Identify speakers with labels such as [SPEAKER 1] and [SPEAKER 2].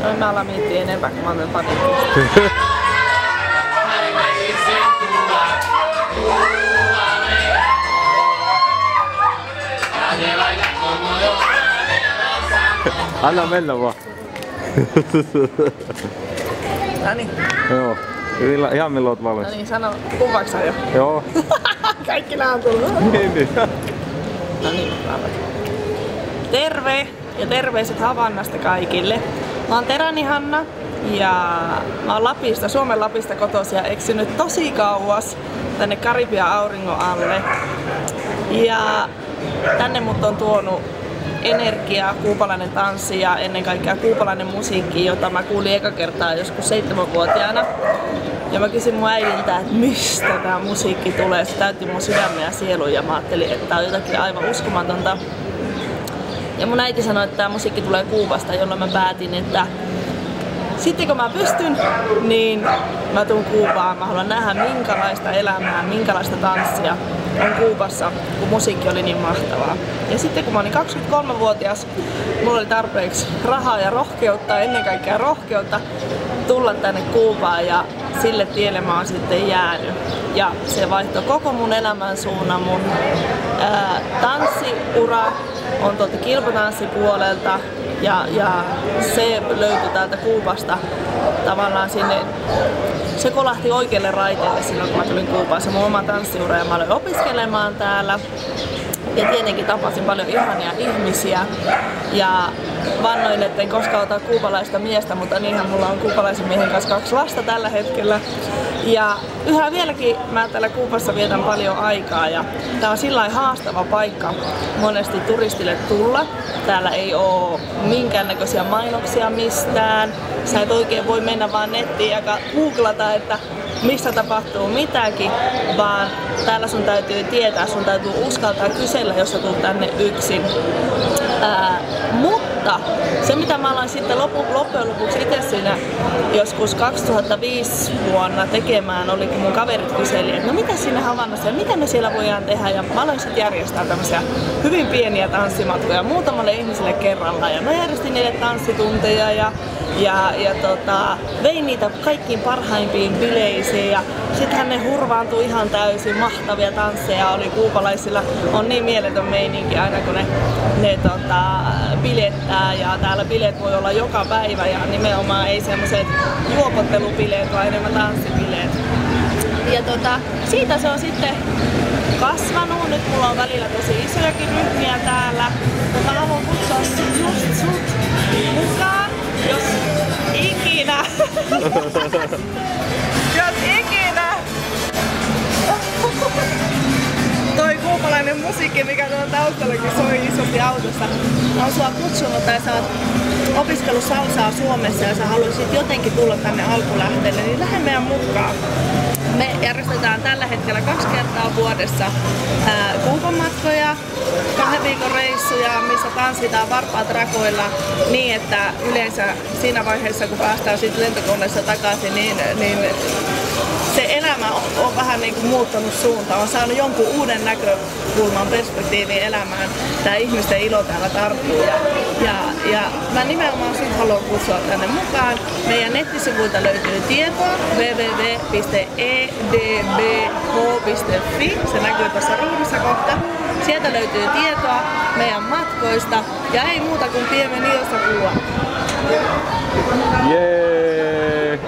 [SPEAKER 1] No mä alan miettiä enempää, kun mä oon paniikissa.
[SPEAKER 2] Anna mennä vaan.
[SPEAKER 1] Noniin.
[SPEAKER 2] Joo. Ihan milloin oot valmis?
[SPEAKER 1] Noniin, sano, kuvaksä jo?
[SPEAKER 2] Joo.
[SPEAKER 1] Kaikki nää on tullut.
[SPEAKER 2] Niin.
[SPEAKER 1] Noniin, terve ja terveiset Havannasta kaikille. Mä oon Teräni Hanna ja mä oon Lapista, Suomen Lapista kotoisin ja eksynyt tosi kauas tänne Karibian auringon alle. Ja tänne mut on tuonut energiaa, kuupalainen tanssi ja ennen kaikkea kuupalainen musiikki, jota mä kuulin eka kertaa joskus 7-vuotiaana. Ja mä kysyin mun äidiltä, että mistä tää musiikki tulee. Se täytti mun sydämen ja sielun ja mä ajattelin, että tää on jotakin aivan uskomatonta. Ja mun äiti sanoi, että tää musiikki tulee Kuubasta, jolloin mä päätin, että sitten kun mä pystyn, niin mä tuun Kuubaan. Mä haluan nähdä minkälaista elämää, minkälaista tanssia on Kuubassa, kun musiikki oli niin mahtavaa. Ja sitten kun mä olin 23-vuotias, mulla oli tarpeeksi rahaa ja rohkeutta, ennen kaikkea rohkeutta, tulla tänne Kuubaan ja sille tielle mä oon sitten jäänyt. Ja se vaihtoi koko mun elämän suunnan. Mun tanssiura on tuolta kilpatanssipuolelta ja se löytyi täältä Kuubasta tavallaan sinne. Se kolahti oikealle raiteelle silloin, kun mä tulin Kuubaan. Se mun oma tanssiura ja mä aloin opiskelemaan täällä. Ja tietenkin tapasin paljon ihania ihmisiä ja vannoin, etten koskaan ota kuubalaista miestä, mutta niinhän mulla on kuubalaisen miehen kanssa 2 lasta tällä hetkellä. Ja yhä vieläkin mä täällä Kuubassa vietän paljon aikaa ja tää on sillain haastava paikka monesti turistille tulla. Täällä ei oo minkäännäköisiä mainoksia mistään. Sä et oikein voi mennä vaan nettiin ja googlata, että missä tapahtuu mitäkin, vaan täällä sun täytyy tietää, sun täytyy uskaltaa kysellä, jos sä tulet tänne yksin. Mutta se mitä mä aloin sitten loppujen lopuksi itse siinä joskus 2005 vuonna tekemään oli, kun mun kaverit kyseli, että no mitä siinä Havannassa ja mitä me siellä voidaan tehdä, ja mä aloin sitten järjestää tämmöisiä hyvin pieniä tanssimatkoja muutamalle ihmiselle kerrallaan ja mä järjestin niille tanssitunteja ja vein niitä kaikkiin parhaimpiin bileisiin ja sittenhän ne hurvaantui ihan täysin, mahtavia tansseja oli kuupalaisilla, on niin mieletön meininki aina kun ne bilettää ja täällä bileet voi olla joka päivä ja nimenomaan ei semmoiset juopottelubileet vaan enemmän tanssibileet. Ja siitä se on sitten kasvanut, nyt mulla on välillä tosi isojakin ryhmiä täällä, mutta mä haluan kutsua just sut mukaan, jos ikinä. Jos ikinä. Toi kuupalainen musiikki, mikä tuolla taustallakin soi isosti autossa, on sua kutsunut tai sä oot opiskellut salsaa Suomessa ja sä haluaisit jotenkin tulla tänne alkulähteelle, niin lähde meidän mukaan. Me järjestetään tällä hetkellä 2 kertaa vuodessa Kuuban matkoja, 2 viikon reissuja, missä tanssitaan varpaat rakoilla niin, että yleensä siinä vaiheessa kun päästään siitä lentokoneessa takaisin, niin se elämä on vähän niin kuin muuttanut suuntaa, on saanut jonkun uuden näkökulman perspektiivin elämään. Tää ihmisten ilo täällä tarttuu ja mä nimenomaan sun haluan kutsua tänne mukaan. Meidän nettisivuilta löytyy tietoa www.edbh.fi, se näkyy tuossa ruudussa kohta. Sieltä löytyy tietoa meidän matkoista ja ei muuta kuin bienvenidos a Cuba.
[SPEAKER 2] Jee!